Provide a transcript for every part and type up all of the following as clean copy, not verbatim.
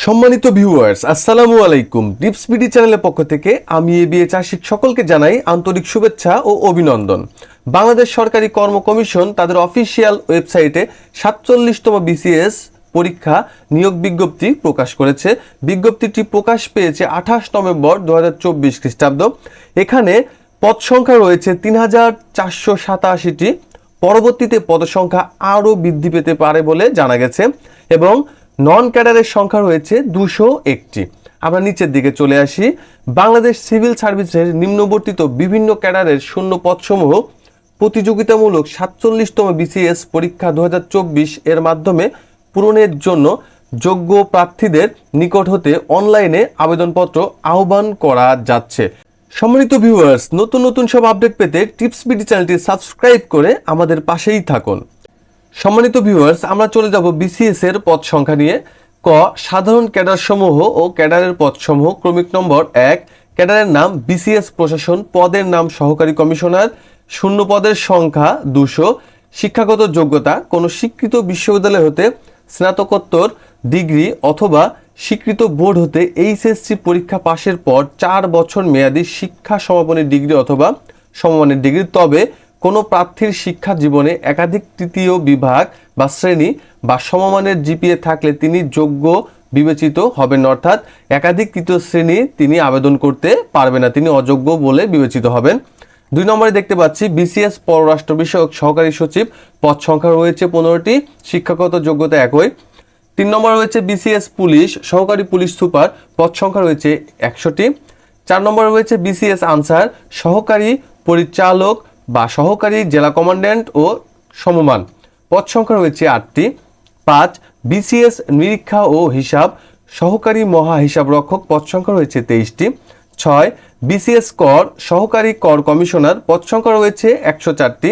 সম্মানিত ভিউয়ার্স, আসসালামু আলাইকুম। টিপস বিডি চ্যানেলের পক্ষ থেকে আমি এবিএ চাষিক সকলকে জানাই আন্তরিক শুভেচ্ছা ও অভিনন্দন। বাংলাদেশ সরকারি কর্ম কমিশন তাদের অফিসিয়াল ওয়েবসাইটে 47তম বিসিএস পরীক্ষা নিয়োগ বিজ্ঞপ্তি প্রকাশ করেছে। বিজ্ঞপ্তিটি প্রকাশ পেয়েছে 28 নভেম্বর 2024 খ্রিস্টাব্দ। এখানে পদ সংখ্যা রয়েছে 3487টি। পরবর্তীতে পদ সংখ্যা আরও বৃদ্ধি পেতে পারে বলে জানা গেছে এবং নন ক্যাডারের সংখ্যা রয়েছে 201টি। আমরা নিচের দিকে চলে আসি। বাংলাদেশ সিভিল সার্ভিসের নিম্নবর্তিত বিভিন্ন ক্যাডারের শূন্য পদসমূহ প্রতিযোগিতামূলক 47তম বিসিএস পরীক্ষা 2024 এর মাধ্যমে পূরণের জন্য যোগ্য প্রার্থীদের নিকট হতে অনলাইনে আবেদনপত্র আহ্বান করা যাচ্ছে। সম্মানিত ভিউয়ার্স, নতুন নতুন সব আপডেট পেতে টিপস বিডি চ্যানেলটি সাবস্ক্রাইব করে আমাদের পাশেই থাকুন। সম্মানিত ভিউয়ার্স, আমরা চলে যাব বিসিএস এর পদ সংখ্যা নিয়ে। ক, সাধারণ ক্যাডার সমূহ ও ক্যাডারের পদসমূহ। ক্রমিক নম্বর 1, ক্যাডারের নাম বিসিএস প্রশাসন, পদের নাম সহকারী কমিশনার, শূন্য পদের সংখ্যা 200। শিক্ষাগত যোগ্যতা, কোনো স্বীকৃত বিশ্ববিদ্যালয় হতে স্নাতকোত্তর ডিগ্রি অথবা স্বীকৃত বোর্ড হতে এইচএসসি পরীক্ষা পাশের পর 4 বছর মেয়াদী শিক্ষা সমাপনী ডিগ্রি অথবা সমমানের ডিগ্রি। তবে কোনো প্রার্থীর শিক্ষা জীবনে একাধিক তৃতীয় বিভাগ বা শ্রেণী বা সমমানের জিপিএ থাকলে তিনি যোগ্য বিবেচিত হবেন, অর্থাৎ একাধিক তৃতীয় শ্রেণী তিনি আবেদন করতে পারবেন না, তিনি অযোগ্য বলে বিবেচিত হবেন। 2 নম্বরে দেখতে পাচ্ছি বিসিএস পররাষ্ট্র বিষয়ক সহকারী সচিব, পদ সংখ্যা রয়েছে 15টি, শিক্ষাগত যোগ্যতা একই। 3 নম্বর রয়েছে বিসিএস পুলিশ, সহকারী পুলিশ সুপার, পদ সংখ্যা রয়েছে 100টি। 4 নম্বরে রয়েছে বিসিএস আনসার, সহকারী পরিচালক বা সহকারী জেলা কমান্ড্যান্ট ও সমমান, পদ সংখ্যা রয়েছে 8টি। 5, বিসিএস নিরীক্ষা ও হিসাব, সহকারী মহা হিসাব রক্ষক, পদ সংখ্যা রয়েছে 23টি। 6, বিসিএস কর, সহকারী কর কমিশনার, পদ সংখ্যা রয়েছে 104টি।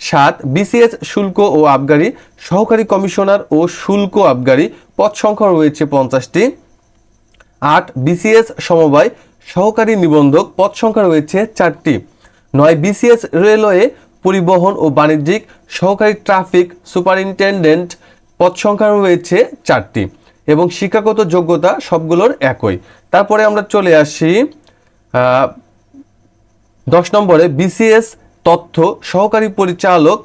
7, বিসিএস শুল্ক ও আবগারি, সহকারী কমিশনার ও শুল্ক আবগারি, পদ সংখ্যা রয়েছে 50টি। 8, বিসিএস সমবায়, সহকারী নিবন্ধক, পদ সংখ্যা রয়েছে 4টি। 9, বিসিএস রেলওয়ে পরিবহন ও বাণিজ্যিক, সহকারী ট্রাফিক সুপারিনটেন্ডেন্ট, পদ সংখ্যা রয়েছে 4টি এবং শিক্ষাগত যোগ্যতা সবগুলোর একই। তারপরে আমরা চলে আসি 10 নম্বরে বিসিএস তথ্য, সহকারী পরিচালক,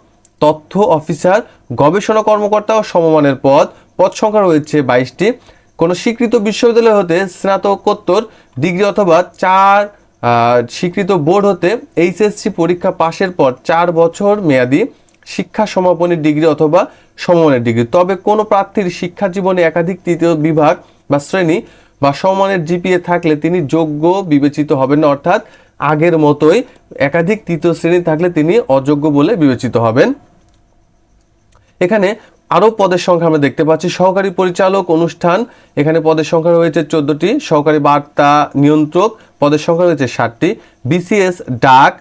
তথ্য অফিসার, গবেষণা কর্মকর্তা ও সমমানের পদ, পদ সংখ্যা রয়েছে 22টি। কোনো স্বীকৃত বিশ্ববিদ্যালয় হতে স্নাতকোত্তর ডিগ্রি অথবা 4 স্বীকৃত বোর্ড হতে এইচএসসি পরীক্ষা পাশের পর 4 বছর মেয়াদী শিক্ষা সমাপনী ডিগ্রি অথবা সমমানের ডিগ্রি। তবে কোনো প্রার্থীর শিক্ষা জীবনে একাধিক তৃতীয় বিভাগ বা শ্রেণী বা সমমানের জিপিএ থাকলে তিনি যোগ্য বিবেচিত হবেন না, অর্থাৎ আগের মতোই একাধিক তৃতীয় শ্রেণী থাকলে তিনি অযোগ্য বলে বিবেচিত হবেন। এখানে আরও পদের সংখ্যা আমরা দেখতে পাচ্ছি। সহকারী পরিচালক অনুষ্ঠান, এখানে পদের সংখ্যা রয়েছে 14টি। সহকারী বার্তা নিয়ন্ত্রক, পদের সংখ্যা রয়েছে 60টি। বিসিএস ডাক,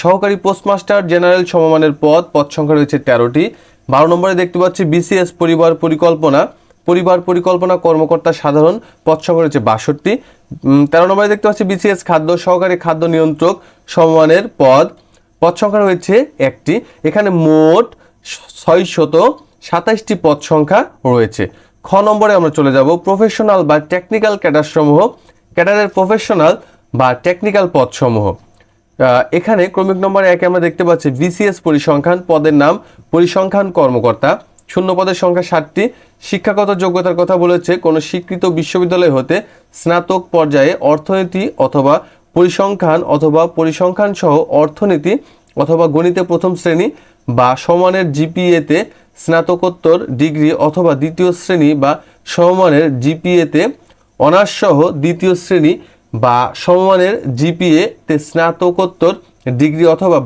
সহকারী পোস্টমাস্টার জেনারেল সমমানের পদ, পদ সংখ্যা রয়েছে 13টি। 12 নম্বরে দেখতে পাচ্ছি বিসিএস পরিবার পরিকল্পনা কর্মকর্তা সাধারণ, পদ সংখ্যা রয়েছে 62টি। 13 নম্বরে দেখতে পাচ্ছি বিসিএস খাদ্য, সহকারী খাদ্য নিয়ন্ত্রক সমমানের পদ, পদ সংখ্যা রয়েছে 1টি। এখানে মোট 627টি পদ সংখ্যা রয়েছে। খ নম্বরে আমরা চলে যাব প্রফেশনাল বা টেকনিক্যাল ক্যাডার সমূহ। ক্যাডারের প্রফেশনাল বা টেকনিক্যাল পদ সমূহ, এখানে ক্রমিক নম্বর 1 আমরা দেখতে পাচ্ছি বিসিএস পরিসংখ্যান, পদের নাম পরিসংখ্যান কর্মকর্তা, শূন্য পদের সংখ্যা 60টি। শিক্ষাগত যোগ্যতার কথা বলেছে কোনো স্বীকৃত বিশ্ববিদ্যালয় হতে স্নাতক পর্যায়ে অর্থনীতি অথবা পরিসংখ্যান অথবা পরিসংখ্যান সহ অর্থনীতি অথবা গণিতে প্রথম শ্রেণী বা সমানের জিপিএতে স্নাতকোত্তর ডিগ্রি অথবা দ্বিতীয় শ্রেণী বা সমমানের জিপিএতে অনার্স সহ দ্বিতীয় শ্রেণী বা সমমানের জিপিএতে স্নাতকোত্তর ডিগ্রি অথবা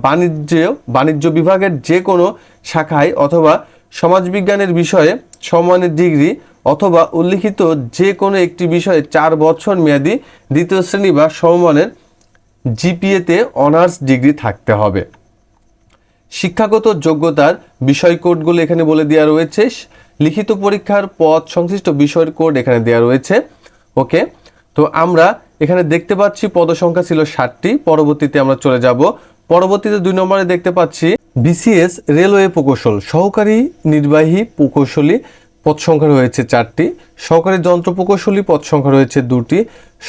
বাণিজ্য বিভাগের যে কোনো শাখায় অথবা সমাজবিজ্ঞানের বিষয়ে সমমানের ডিগ্রি অথবা উল্লিখিত যে কোনো একটি বিষয়ে 4 বছর মেয়াদী দ্বিতীয় শ্রেণী বা সমমানের জিপিএতে অনার্স ডিগ্রি থাকতে হবে। শিক্ষাগত যোগ্যতার বিষয় কোডগুলো এখানে বলে দেওয়া রয়েছে। লিখিত পরীক্ষার পদ সংশ্লিষ্ট বিষয়ের কোড এখানে দেওয়া রয়েছে। ওকে, তো আমরা এখানে দেখতে পাচ্ছি পদসংখ্যা ছিল 60টি। পরবর্তীতে আমরা চলে যাব। পরবর্তীতে 2 নম্বরে দেখতে পাচ্ছি বিসিএস রেলওয়ে প্রকৌশল, সহকারী নির্বাহী প্রকৌশলী, পদ সংখ্যা রয়েছে 4টি, সহকারী যন্ত্র প্রকৌশলী পদ সংখ্যা রয়েছে 2টি,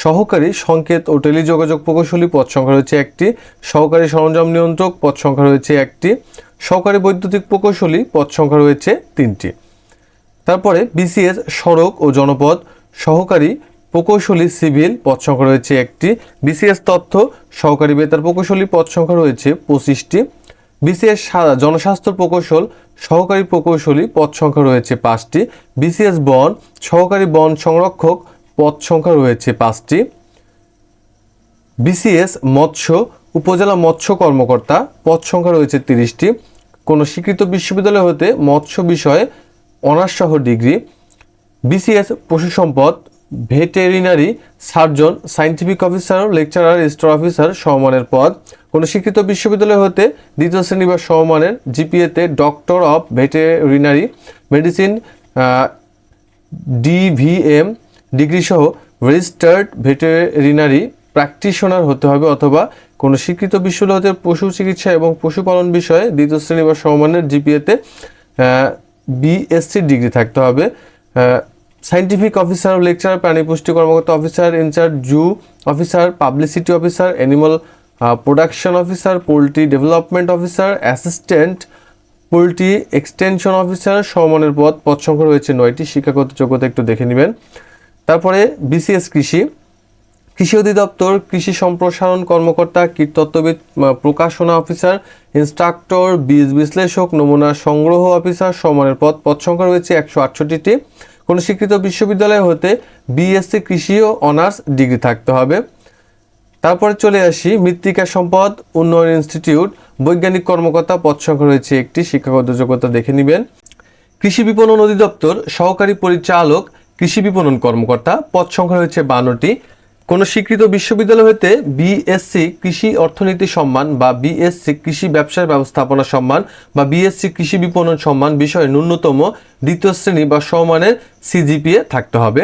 সহকারী সংকেত ও টেলিযোগাযোগ প্রকৌশলী পদ সংখ্যা রয়েছে 1টি, সহকারী সরঞ্জাম নিয়ন্ত্রক পদ সংখ্যা রয়েছে 1টি, সহকারী বৈদ্যুতিক প্রকৌশলী পদ সংখ্যা রয়েছে 3টি। তারপরে বিসিএস সড়ক ও জনপদ সহকারী প্রকৌশলী সিভিল পদ সংখ্যা রয়েছে 1টি, বিসিএস তথ্য সহকারী বেতার প্রকৌশলী পদ সংখ্যা রয়েছে 25টি, বিসিএস জনস্বাস্থ্য প্রকৌশল সহকারী প্রকৌশলী পদ সংখ্যা রয়েছে 5টি, বিসিএস বন সহকারী বন সংরক্ষক পদ সংখ্যা রয়েছে 5টি, বিসিএস মৎস্য উপজেলা মৎস্য কর্মকর্তা পদ সংখ্যা রয়েছে 30টি, কোনো স্বীকৃত বিশ্ববিদ্যালয় হতে মৎস্য বিষয়ে অনার্স সহ ডিগ্রি, বিসিএস পশু সম্পদ veterinary surgeon scientific officer lecturer store officer সমমানের পদ, কোনো স্বীকৃত বিশ্ববিদ্যালয় হতে দ্বিতীয় শ্রেণী বা সমমানের জিপিএতে doctor of veterinary medicine DVM degree সহ রেজিস্টার্ড ভেটেরিনারি প্র্যাকটিশনার হতে হবে, অথবা কোনো স্বীকৃত বিশ্ববিদ্যালয় হতে পশু চিকিৎসা এবং পশুপালন বিষয়ে দ্বিতীয় শ্রেণী বা সমমানের জিপিএতে বিএসসি ডিগ্রি থাকতে হবে। সায়েন্টিফিক অফিসার লেকচারার প্রাণী পুষ্টি কর্মকর্তা officer in charge zoo officer publicity officer animal production officer poultry development officer assistant poultry extension officer সমমানের পদ সংখ্যা রয়েছে 9টি। শিক্ষাগত যোগ্যতা একটু দেখে নেবেন। তারপরে বিসিএস কৃষি অধিদপ্তর কৃষি সম্প্রসারণ কর্মকর্তা কীটতত্ত্ববিদ প্রকাশনা অফিসার ইনস্ট্রাক্টর বীজ বিশ্লেষক নমুনা সংগ্রহ অফিসার সমমানের পদ সংখ্যা রয়েছে 168টি। কোনো স্বীকৃত বিশ্ববিদ্যালয় হতে বিএসসি কৃষি ও অনার্স ডিগ্রি থাকতে হবে। তারপরে চলে আসি মৃত্তিকা সম্পদ উন্নয়ন ইনস্টিটিউট বৈজ্ঞানিক কর্মকর্তা পদ সংখ্যা রয়েছে 1টি। শিক্ষাগত যোগ্যতা দেখে নেবেন। কৃষি বিপণন অধিদপ্তর সহকারী পরিচালক কৃষি বিপণন কর্মকর্তা পদ সংখ্যা রয়েছে 52টি। কোনো স্বীকৃত বিশ্ববিদ্যালয় হতে বিএসসি কৃষি অর্থনীতি সম্মান বা বিএসসি কৃষি ব্যবসায় ব্যবস্থাপনা সম্মান বা বিএসসি কৃষি বিপণন সম্মান বিষয়ে ন্যূনতম দ্বিতীয় শ্রেণী বা সমমানের সিজিপিএ থাকতে হবে।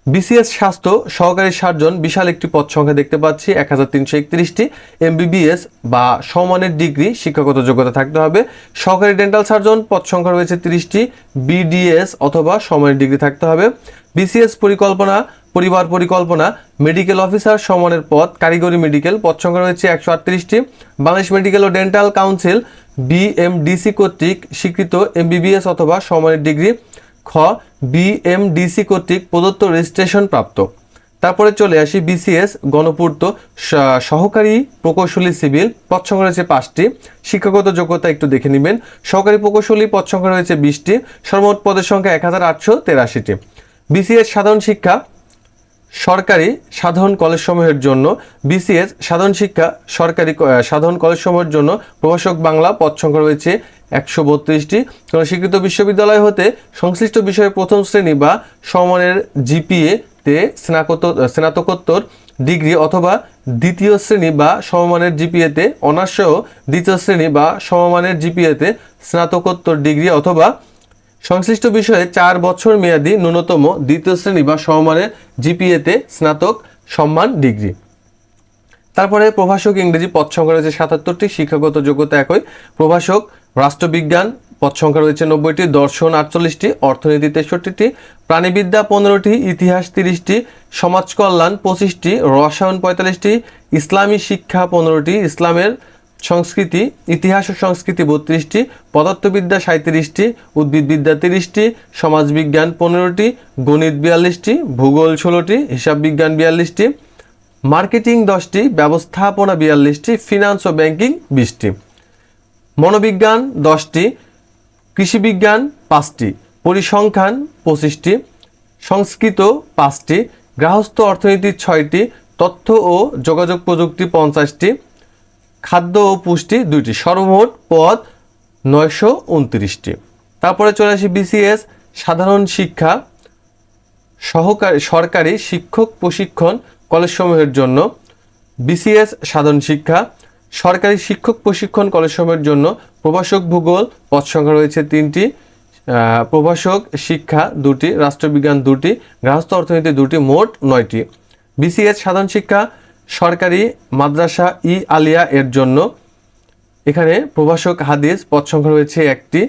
বিসিএস স্বাস্থ্য সহকারী সার্জন বিশাল একটি পদ সংখ্যা দেখতে পাচ্ছি 1331টি। এমবিবিএস বা সমমানের ডিগ্রি শিক্ষাগত যোগ্যতা থাকতে হবে। সহকারী ডেন্টাল সার্জন পদ সংখ্যা রয়েছে 30টি। বিডিএস অথবা সমমানের ডিগ্রি থাকতে হবে। বিসিএস পরিবার পরিকল্পনা মেডিকেল অফিসার সমমানের পদ কারিগরি মেডিকেল পদ সংখ্যা রয়েছে 138টি। বাংলাদেশ মেডিকেল ও ডেন্টাল কাউন্সিল বিএমডিসি কর্তৃক স্বীকৃত এমবিবিএস অথবা সমমানের ডিগ্রি। খ বিএমডিসি কর্তৃক প্রদত্ত রেজিস্ট্রেশন প্রাপ্ত। তারপরে চলে আসি বিসিএস গণপূর্ত সহকারী প্রকৌশলী সিভিল পদ সংখ্যা রয়েছে 5টি। শিক্ষাগত যোগ্যতা একটু দেখে নেবেন। সহকারী প্রকৌশলী পদ সংখ্যা রয়েছে 20টি। সর্বমোট পদের সংখ্যা 1883টি। বিসিএস সাধারণ শিক্ষা সরকারি সাধারণ কলেজসমূহের জন্য বিসিএস সাধারণ শিক্ষা সরকারি সাধারণ কলেজসমূহের জন্য প্রভাষক বাংলা পদ সংখ্যা রয়েছে 132টি। কোনো স্বীকৃত বিশ্ববিদ্যালয় হতে সংশ্লিষ্ট বিষয়ে প্রথম শ্রেণী বা সমমানের জিপিএতে স্নাতকোত্তর ডিগ্রি অথবা দ্বিতীয় শ্রেণী বা সমমানের জিপিএতে অনার্স সহ দ্বিতীয় শ্রেণী বা সমমানের জিপিএতে স্নাতকোত্তর ডিগ্রি অথবা সংশ্লিষ্ট বিষয়ে 4 বছর মেয়াদী ন্যূনতম দ্বিতীয় শ্রেণী বা সমমানের জিপিএতে স্নাতক সম্মান ডিগ্রি। তারপরে প্রভাষক ইংরেজি পদ সংখ্যা রয়েছে 77টি। শিক্ষাগত যোগ্যতা একই। প্রভাষক রাষ্ট্রবিজ্ঞান পদ সংখ্যা রয়েছে 90টি। দর্শন 48টি। অর্থনীতি 63টি। প্রাণীবিদ্যা 15টি। ইতিহাস 30টি। সমাজ কল্যাণ 25টি। রসায়ন 45টি। ইসলামী শিক্ষা 15টি। ইসলামের সংস্কৃতি ইতিহাস ও সংস্কৃতি 32টি। পদার্থবিদ্যা 37টি। উদ্ভিদবিদ্যা 30টি। সমাজবিজ্ঞান 15টি। গণিত 42টি। ভূগোল 16টি। হিসাব বিজ্ঞান 42টি। মার্কেটিং 10টি। ব্যবস্থাপনা 42টি। ফিনান্স ও ব্যাংকিং 20টি। মনোবিজ্ঞান 10টি। কৃষিবিজ্ঞান 5টি। পরিসংখ্যান 25টি। সংস্কৃত 5টি। গৃহস্থ অর্থনীতি 6টি। তথ্য ও যোগাযোগ প্রযুক্তি 50টি। খাদ্য ও পুষ্টি 2টি। সর্বমোট পদ 929টি। তারপরে চলে আসি বিসিএস সাধারণ শিক্ষা সরকারি শিক্ষক প্রশিক্ষণ কলেজসমূহের জন্য বিসিএস সাধারণ শিক্ষা সরকারি শিক্ষক প্রশিক্ষণ কলেজসমূহের জন্য প্রভাষক ভূগোল পদ সংখ্যা রয়েছে 3টি। প্রভাষক শিক্ষা 2টি। রাষ্ট্রবিজ্ঞান 2টি। গৃহস্থ অর্থনীতি 2টি। মোট 9টি। বিসিএস সাধারণ শিক্ষা সরকারি মাদ্রাসা আলিয়া এর জন্য এখানে প্রভাষক হাদিস পদ সংখ্যা রয়েছে 1টি।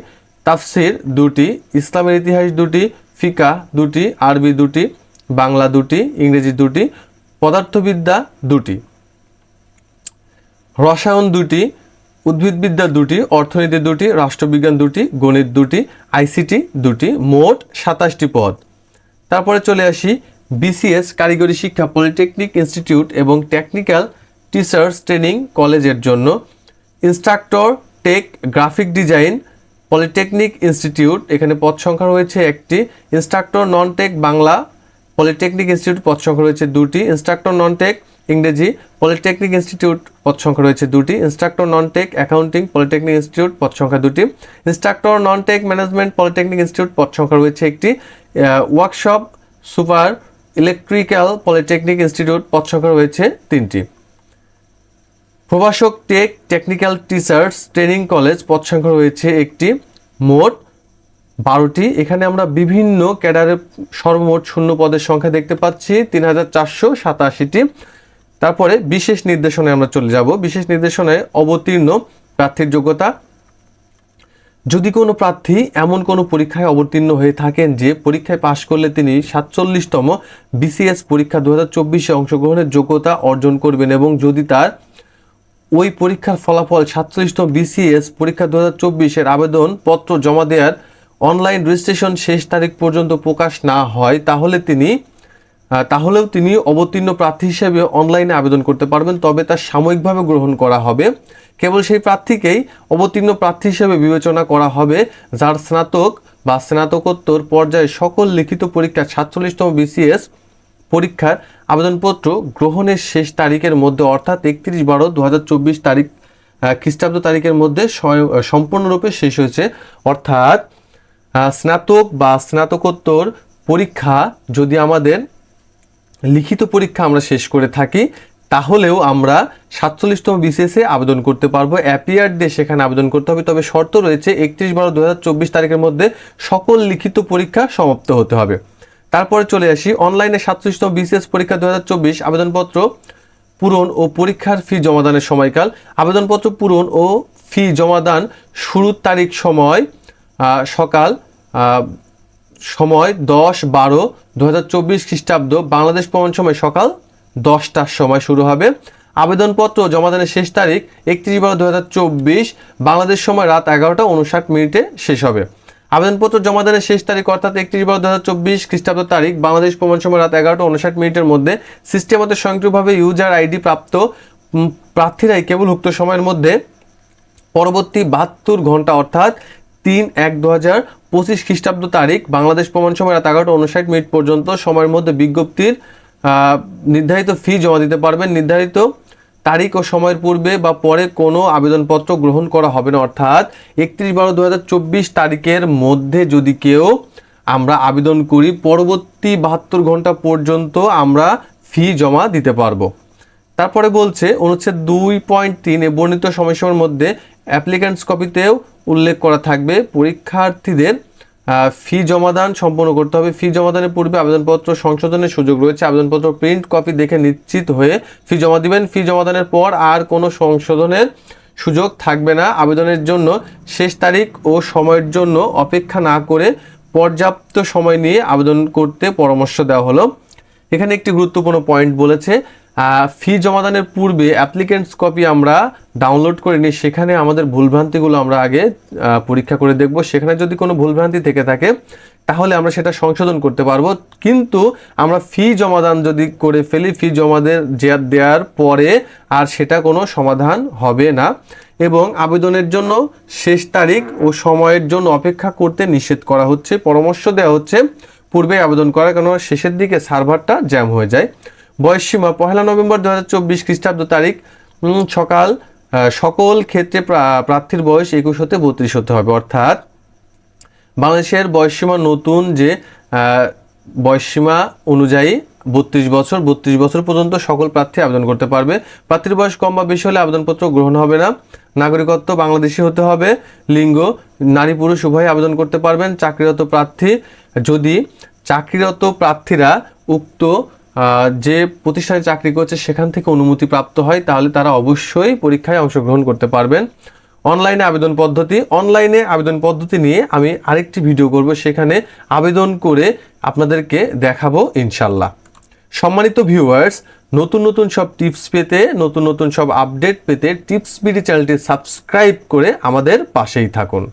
তাফসির 2টি, ইসলামের ইতিহাস 2টি, ফিকা 2টি, আরবি 2টি, বাংলা 2টি, ইংরেজি 2টি, পদার্থবিদ্যা 2টি, রসায়ন 2টি, উদ্ভিদবিদ্যা 2টি, অর্থনীতি 2টি, রাষ্ট্রবিজ্ঞান 2টি, গণিত 2টি, আইসিটি 2টি, মোট 27টি পদ। তারপরে চলে আসি বিসিএস কারিগরি শিক্ষা পলিটেকনিক ইনস্টিটিউট এবং টেকনিক্যাল টিচার্স ট্রেনিং কলেজের জন্য instructor take graphic design polytechnic institute, এখানে পদ সংখ্যা রয়েছে 1টি। Instructor non tech Bangla polytechnic institute পদ সংখ্যা রয়েছে 2টি। ইনস্ট্রাক্টর নন টেক ইংরেজি পলিটেকনিক ইনস্টিটিউট পদ সংখ্যা রয়েছে 2টি। Instructor non tech accounting polytechnic institute পদ সংখ্যা 2টি। Instructor non tech management polytechnic institute পদ সংখ্যা রয়েছে 1টি। Workshop super electrical polytechnic institute পদ সংখ্যা রয়েছে 3টি। প্রভাষক tech technical teachers training college পদ সংখ্যা রয়েছে 1টি, মোট 12টি। এখানে আমরা বিভিন্ন ক্যাডারের সর্বমোট শূন্য পদের সংখ্যা দেখতে পাচ্ছি 3487টি। তারপরে বিশেষ নির্দেশনায় আমরা চলে যাব। বিশেষ নির্দেশনায় অবতীর্ণ প্রার্থীর যোগ্যতা। যদি কোনো প্রার্থী এমন কোনো পরীক্ষায় অবতীর্ণ হয়ে থাকেন যে পরীক্ষায় পাশ করলে তিনি 47তম বিসিএস পরীক্ষা 2024-এ অংশগ্রহণের যোগ্যতা অর্জন করবেন এবং যদি তার ওই পরীক্ষার ফলাফল 47তম বিসিএস পরীক্ষা 2024-এর আবেদনপত্র জমা দেওয়ার অনলাইন রেজিস্ট্রেশন শেষ তারিখ পর্যন্ত প্রকাশ না হয় তাহলেও তিনি অবতীর্ণ প্রার্থী হিসেবে অনলাইনে আবেদন করতে পারবেন, তবে তা সাময়িকভাবে গ্রহণ করা হবে। কেবল সেই প্রার্থীকেই অবতীর্ণ প্রার্থী হিসেবে বিবেচনা করা হবে যার স্নাতক বা স্নাতকোত্তর পর্যায়ে সকল লিখিত পরীক্ষা 47তম বিসিএস পরীক্ষার আবেদনপত্র গ্রহণের শেষ তারিখের মধ্যে অর্থাৎ 31/12/2024 তারিখ খ্রিস্টাব্দ তারিখের মধ্যে সম্পূর্ণরূপে শেষ হয়েছে। অর্থাৎ স্নাতক বা স্নাতকোত্তর পরীক্ষা যদি আমাদের লিখিত পরীক্ষা আমরা শেষ করে থাকি তাহলেও আমরা 47তম বিসিএসে আবেদন করতে পারবো। অ্যাপিয়ার দিয়ে সেখানে আবেদন করতে হবে, তবে শর্ত রয়েছে 31/12/2024 তারিখের মধ্যে সকল লিখিত পরীক্ষা সমাপ্ত হতে হবে। তারপরে চলে আসি অনলাইনে 47তম বিসিএস পরীক্ষা 2024 আবেদনপত্র পূরণ ও পরীক্ষার ফি জমাদানের সময়কাল। আবেদনপত্র পূরণ ও ফি জমাদান শুরুর তারিখ সকাল 10/12/2024 খ্রিস্টাব্দ বাংলাদেশ প্রমাণ সময় সকাল 10টার সময় শুরু হবে। আবেদনপত্র জমাদানের শেষ তারিখ 31/12/2024 বাংলাদেশ সময় রাত 11:59 শেষ হবে। আবেদনপত্র জমাদানের শেষ তারিখ অর্থাৎ 31/12/2024 খ্রিস্টাব্দ তারিখ বাংলাদেশ প্রমাণ সময় রাত 11:59 মধ্যে সিস্টেমতে স্বয়ংক্রিয়ভাবে ইউজার আইডি প্রাপ্ত প্রার্থীরাই কেবল উক্ত সময়ের মধ্যে পরবর্তী 72 ঘন্টা অর্থাৎ 3/1/2025 খ্রিস্টাব্দ তারিখ বাংলাদেশ প্রমাণ সময় রাত 11:59 পর্যন্ত সময়ের মধ্যে বিজ্ঞপ্তির নির্ধারিত ফি জমা দিতে পারবেন। নির্ধারিত তারিখ ও সময়ের পূর্বে বা পরে কোনো আবেদনপত্র গ্রহণ করা হবে না। অর্থাৎ 31/12/2024 তারিখের মধ্যে যদি কেউ আমরা আবেদন করি পরবর্তী 72 ঘন্টা পর্যন্ত আমরা ফি জমা দিতে পারবো। তারপরে বলছে অনুচ্ছেদ 2.3 বর্ণিত সময়সীমার মধ্যে অ্যাপ্লিক্যান্টস কপিতেও উল্লেখ করা থাকবে পরীক্ষার্থীদের ফি জমাদান সম্পন্ন করতে হবে। ফি জমাদানের পূর্বে আবেদনপত্র সংশোধনের সুযোগ রয়েছে। আবেদনপত্র প্রিন্ট কপি দেখে নিশ্চিত হয়ে ফি জমা দিবেন। ফি জমাদানের পর আর কোনো সংশোধনের সুযোগ থাকবে না। আবেদনের জন্য শেষ তারিখ ও সময়ের জন্য অপেক্ষা না করে পর্যাপ্ত সময় নিয়ে আবেদন করতে পরামর্শ দেওয়া হলো। এখানে একটি গুরুত্বপূর্ণ পয়েন্ট বলেছে, ফি জমাদানের পূর্বে অ্যাপ্লিকেন্টস কপি আমরা ডাউনলোড করে নিই, সেখানে আমাদের ভুলভ্রান্তিগুলো আমরা আগে পরীক্ষা করে দেখব। সেখানে যদি কোনো ভুলভ্রান্তি থেকে থাকে তাহলে আমরা সেটা সংশোধন করতে পারবো। কিন্তু আমরা ফি জমাদান যদি করে ফেলি, ফি জমা দেওয়ার পরে আর সেটা কোনো সমাধান হবে না এবং আবেদনের জন্য শেষ তারিখ ও সময়ের জন্য অপেক্ষা করতে নিষেধ করা হচ্ছে। পরামর্শ দেওয়া হচ্ছে পূর্বে আবেদন করা, কেন শেষের দিকে সার্ভারটা জ্যাম হয়ে যায়। বয়সসীমা 1 নভেম্বর 2024 খ্রিস্টাব্দ তারিখ সকল ক্ষেত্রে প্রার্থীর বয়স 21 হতে 32 হতে হবে। অর্থাৎ বাংলাদেশের বয়সসীমা নতুন যে বয়সসীমা অনুযায়ী 32 বছর, 32 বছর পর্যন্ত সকল প্রার্থী আবেদন করতে পারবে। প্রার্থীর বয়স কম বা বেশি হলে আবেদনপত্র গ্রহণ হবে না। নাগরিকত্ব বাংলাদেশি হতে হবে। লিঙ্গ নারী পুরুষ উভয় আবেদন করতে পারবেন। চাকরিরত প্রার্থী, যদি চাকরিরত প্রার্থীরা উক্ত যে প্রতিষ্ঠানে চাকরি করছে সেখান থেকে অনুমতি প্রাপ্ত হয় তাহলে তারা অবশ্যই পরীক্ষায় অংশগ্রহণ করতে পারবেন। অনলাইনে আবেদন পদ্ধতি নিয়ে আমি আরেকটি ভিডিও করব, সেখানে আবেদন করে আপনাদেরকে দেখাবো ইনশাল্লাহ। সম্মানিত ভিউয়ার্স, নতুন সব টিপস পেতে, নতুন সব আপডেট পেতে টিপস বিডি চ্যানেলটি সাবস্ক্রাইব করে আমাদের পাশেই থাকুন।